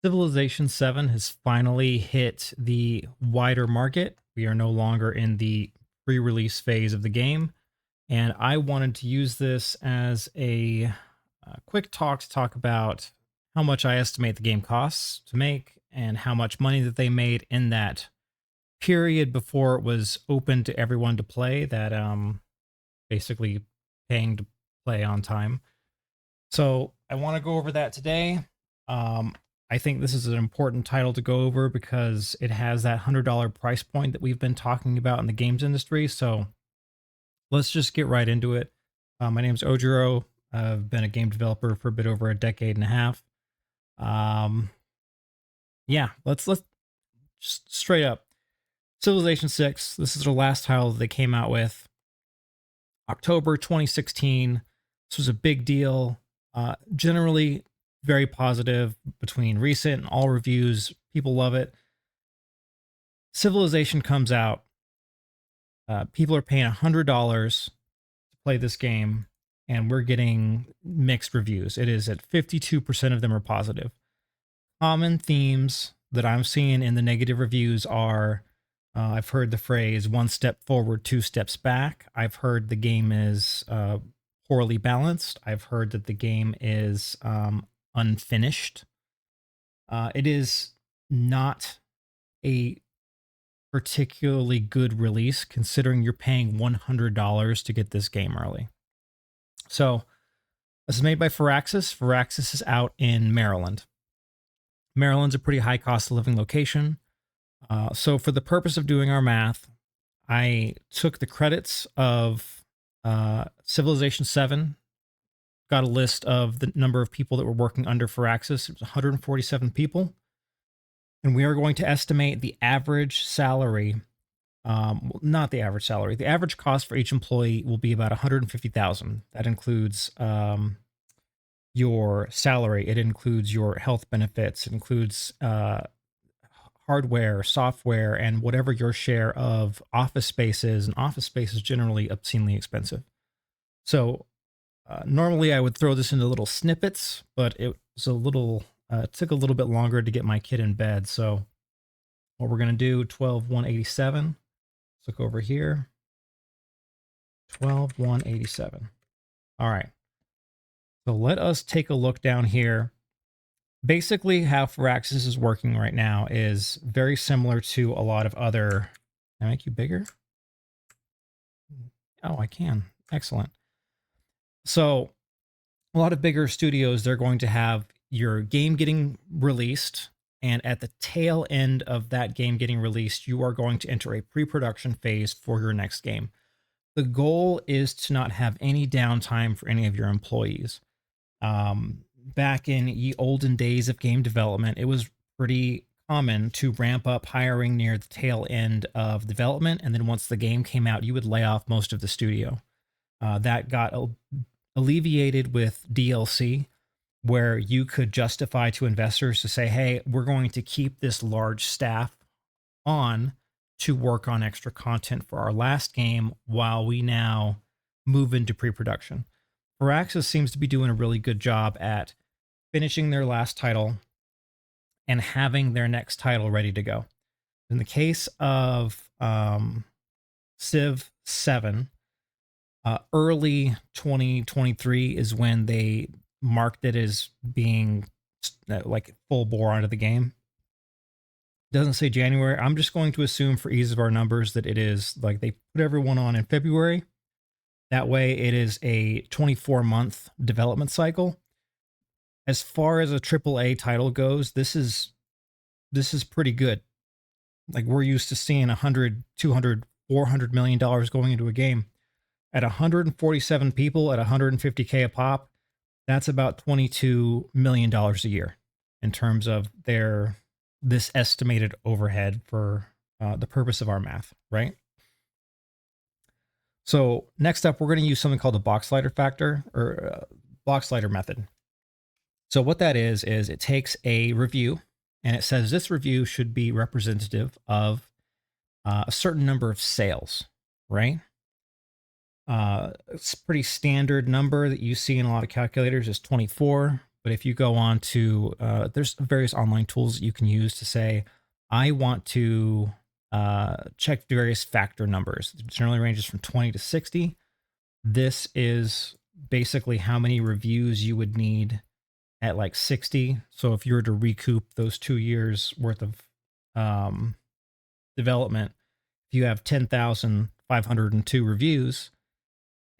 Civilization 7 has finally hit the wider market. We are no longer in the pre release phase of the game. And I wanted to use this as a quick talk to talk about how much I estimate the game costs to make and how much money that they made in that period before it was open to everyone to play, that basically paying to play on time. So I want to go over that today. Um, I think this is an important title to go over because it has that $100 price point that we've been talking about in the games industry. So let's just get right into it. My name is Ojiro. I've been a game developer for a bit over a decade and a half. Um, yeah, let's just straight up. Civilization 6. This is the last title that they came out with. October 2016. This was a big deal. Generally very positive between recent and all reviews. People love it. Civilization comes out. People are paying $100 to play this game, and we're getting mixed reviews. It is at 52% of them are positive. Common themes that I'm seeing in the negative reviews are I've heard the phrase one step forward, two steps back. I've heard the game is poorly balanced. I've heard that the game is unfinished. It is not a particularly good release considering you're paying $100 to get this game early. So this is made by Firaxis. Firaxis is out in Maryland. Maryland's a pretty high cost of living location. So for the purpose of doing our math, I took the credits of Civilization 7, got a list of the number of people that were working under Firaxis. It was 147 people. And we are going to estimate the average salary, not the average salary, the average cost for each employee will be about $150,000. That includes your salary. It includes your health benefits. It includes hardware, software, and whatever your share of office space is. And office space is generally obscenely expensive. So normally I would throw this into little snippets, but it was a little, it took a little bit longer to get my kid in bed. So what we're going to do, 12,187. Let's look over here. 12,187. All right. So let us take a look down here. Basically, how Firaxis is working right now is very similar to a lot of other. Can I make you bigger? Oh, I can. Excellent. So a lot of bigger studios, they're going to have your game getting released, and at the tail end of that game getting released, you are going to enter a pre-production phase for your next game. The goal is to not have any downtime for any of your employees. Back in ye olden days of game development, it was pretty common to ramp up hiring near the tail end of development, and then once the game came out, you would lay off most of the studio. That got alleviated with DLC, where you could justify to investors to say, hey, we're going to keep this large staff on to work on extra content for our last game while we now move into pre-production. Firaxis seems to be doing a really good job at finishing their last title and having their next title ready to go. In the case of Civ 7, early 2023 is when they marked it as being like full bore onto the game. Doesn't say January. I'm just going to assume for ease of our numbers that it is like they put everyone on in February. That way it is a 24-month development cycle. As far as a AAA title goes, this is pretty good. Like we're used to seeing 100, 200, $400 million going into a game. At 147 people at 150K a pop, that's about $22 million a year in terms of this estimated overhead for the purpose of our math, right? So next up, we're going to use something called the box slider factor or box slider method. So what that is it takes a review and it says this review should be representative of a certain number of sales, right? It's a pretty standard number that you see in a lot of calculators is 24, But if you go on to, there's various online tools that you can use to say, I want to check various factor numbers. It generally ranges from 20 to 60. This is basically how many reviews you would need at like 60. So if you were to recoup those 2 years worth of um, development, if you have 10,502 reviews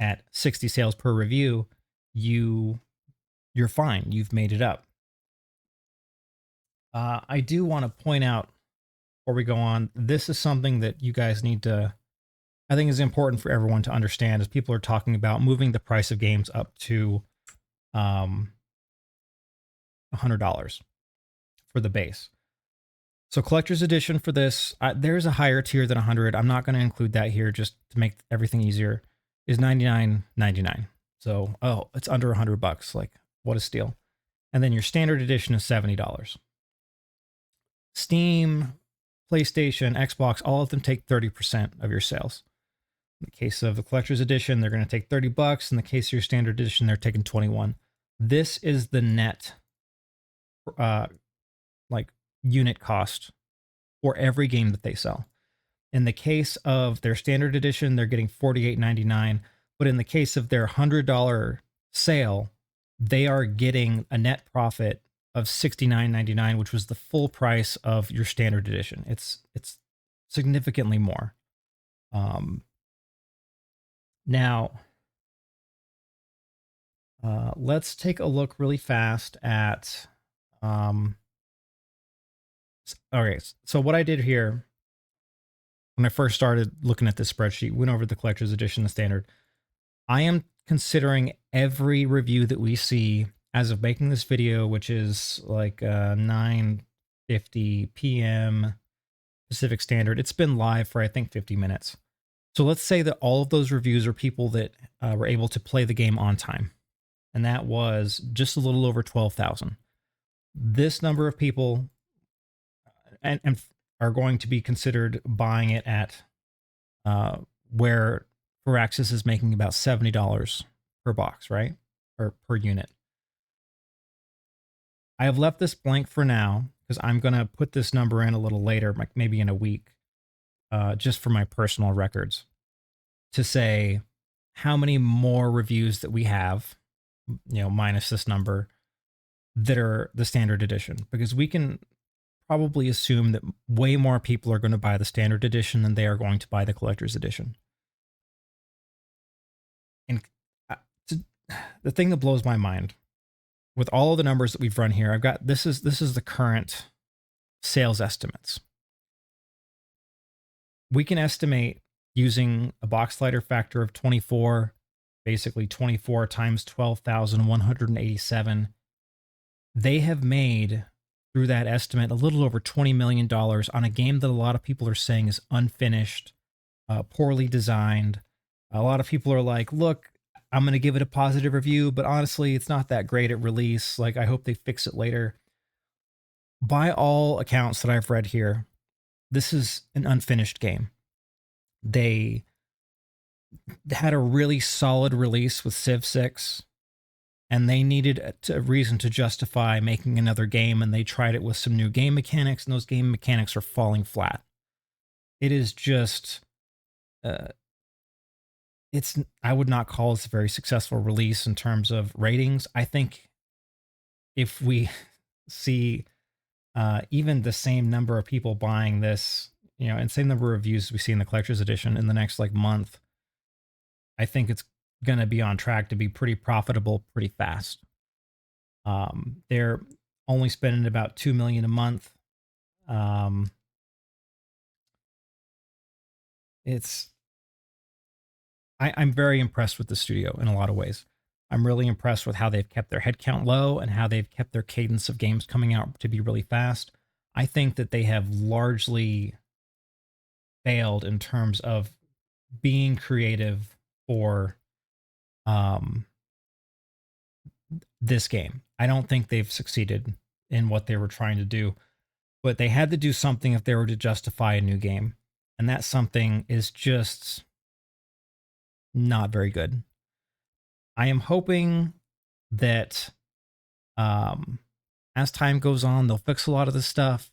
at 60 sales per review, you're fine. You've made it up. I do want to point out before we go on, this is something that you guys need to, I think is important for everyone to understand as people are talking about moving the price of games up to $100 for the base. So collector's edition for this, there's a higher tier than 100. I'm not going to include that here just to make everything easier. Is $99.99. So, oh, it's under $100. Like, what a steal. And then your standard edition is $70. Steam, PlayStation, Xbox, all of them take 30% of your sales. In the case of the collector's edition, they're going to take $30. In the case of your standard edition, they're taking 21. This is the net like unit cost for every game that they sell. In the case of their standard edition, they're getting $48.99. But in the case of their $100 sale, they are getting a net profit of $69.99, which was the full price of your standard edition. It's significantly more. Now, let's take a look really fast at. Okay, so what I did here when I first started looking at this spreadsheet, went over the collector's edition, the standard. I am considering every review that we see as of making this video, which is like 9:50 p.m. Pacific Standard. It's been live for I think 50 minutes. So let's say that all of those reviews are people that were able to play the game on time, and that was just a little over 12,000. This number of people and are going to be considered buying it at where Firaxis is making about $70 per box, right? Or per unit. I have left this blank for now because I'm going to put this number in a little later, like maybe in a week, just for my personal records, to say how many more reviews that we have, minus this number, that are the standard edition. Because we can probably assume that way more people are going to buy the standard edition than they are going to buy the collector's edition. And the thing that blows my mind with all of the numbers that we've run here, I've got this is the current sales estimates. We can estimate using a box slider factor of 24, basically 24 times 12,187. They have made through that estimate a little over $20 million on a game that a lot of people are saying is unfinished, poorly designed. A lot of people are like, look, I'm going to give it a positive review, but honestly, it's not that great at release. Like, I hope they fix it later. By all accounts that I've read here, this is an unfinished game. They had a really solid release with Civ 6, and they needed a reason to justify making another game, and they tried it with some new game mechanics, and those game mechanics are falling flat. It is just... I would not call this a very successful release in terms of ratings. I think if we see even the same number of people buying this, and same number of reviews we see in the collector's edition in the next month, I think it's going to be on track to be pretty profitable pretty fast. They're only spending about $2 million a month. I'm very impressed with the studio in a lot of ways. I'm really impressed with how they've kept their headcount low and how they've kept their cadence of games coming out to be really fast. I think that they have largely failed in terms of being creative for this game. I don't think they've succeeded in what they were trying to do, but they had to do something if they were to justify a new game. And that something is just not very good. I am hoping that Um, as time goes on, they'll fix a lot of this stuff.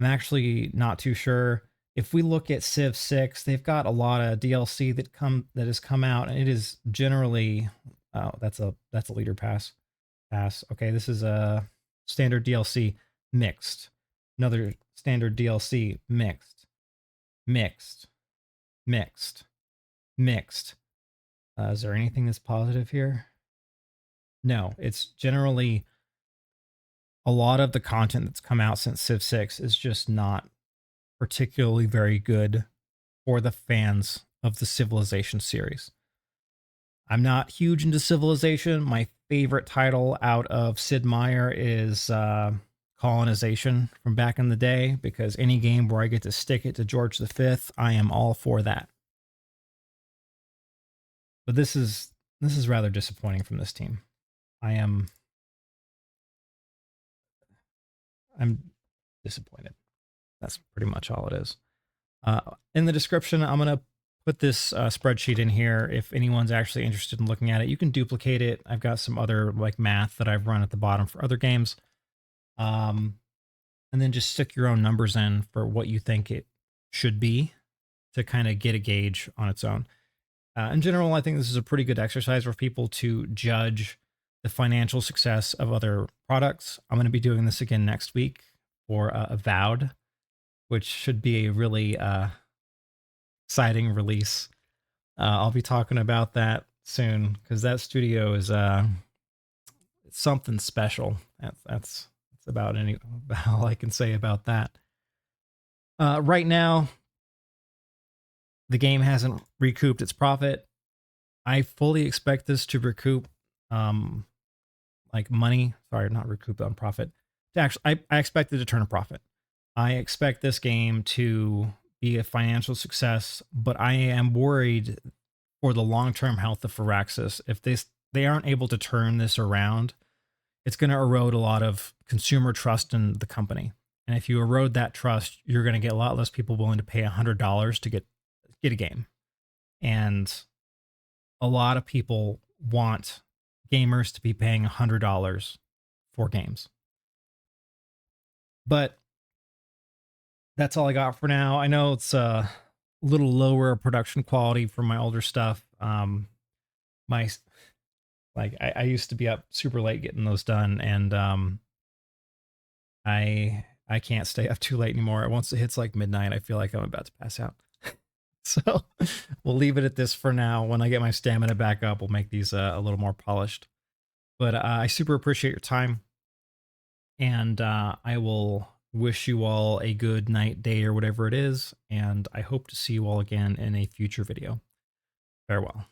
I'm actually not too sure. If we look at Civ 6, they've got a lot of DLC that has come out, and it is generally that's a leader pass. Okay, this is a standard DLC mixed. Another standard DLC mixed, mixed, mixed, mixed. Is there anything that's positive here? No, it's generally a lot of the content that's come out since Civ 6 is just not particularly very good for the fans of the Civilization series. I'm not huge into Civilization. My favorite title out of Sid Meier is Colonization from back in the day, because any game where I get to stick it to George V, I am all for that. But this is rather disappointing from this team. I'm disappointed. That's pretty much all it is. In the description, I'm going to put this spreadsheet in here. If anyone's actually interested in looking at it, you can duplicate it. I've got some other like math that I've run at the bottom for other games. And then just stick your own numbers in for what you think it should be to kind of get a gauge on its own. In general, I think this is a pretty good exercise for people to judge the financial success of other products. I'm going to be doing this again next week for Avowed, which should be a really exciting release. I'll be talking about that soon because that studio is something special. That's about all I can say about that. Right now, the game hasn't recouped its profit. I fully expect this to recoup, like money. Sorry, not recoup on profit. To actually, I expect it to turn a profit. I expect this game to be a financial success, but I am worried for the long-term health of Firaxis. If they aren't able to turn this around, it's going to erode a lot of consumer trust in the company. And if you erode that trust, you're going to get a lot less people willing to pay $100 to get a game. And a lot of people want gamers to be paying $100 for games. But that's all I got for now. I know it's a little lower production quality for my older stuff. My I used to be up super late getting those done, and I can't stay up too late anymore. Once it hits like midnight, I feel like I'm about to pass out. So we'll leave it at this for now. When I get my stamina back up, we'll make these a little more polished. But I super appreciate your time, and I will wish you all a good night, day, or whatever it is, and I hope to see you all again in a future video. Farewell.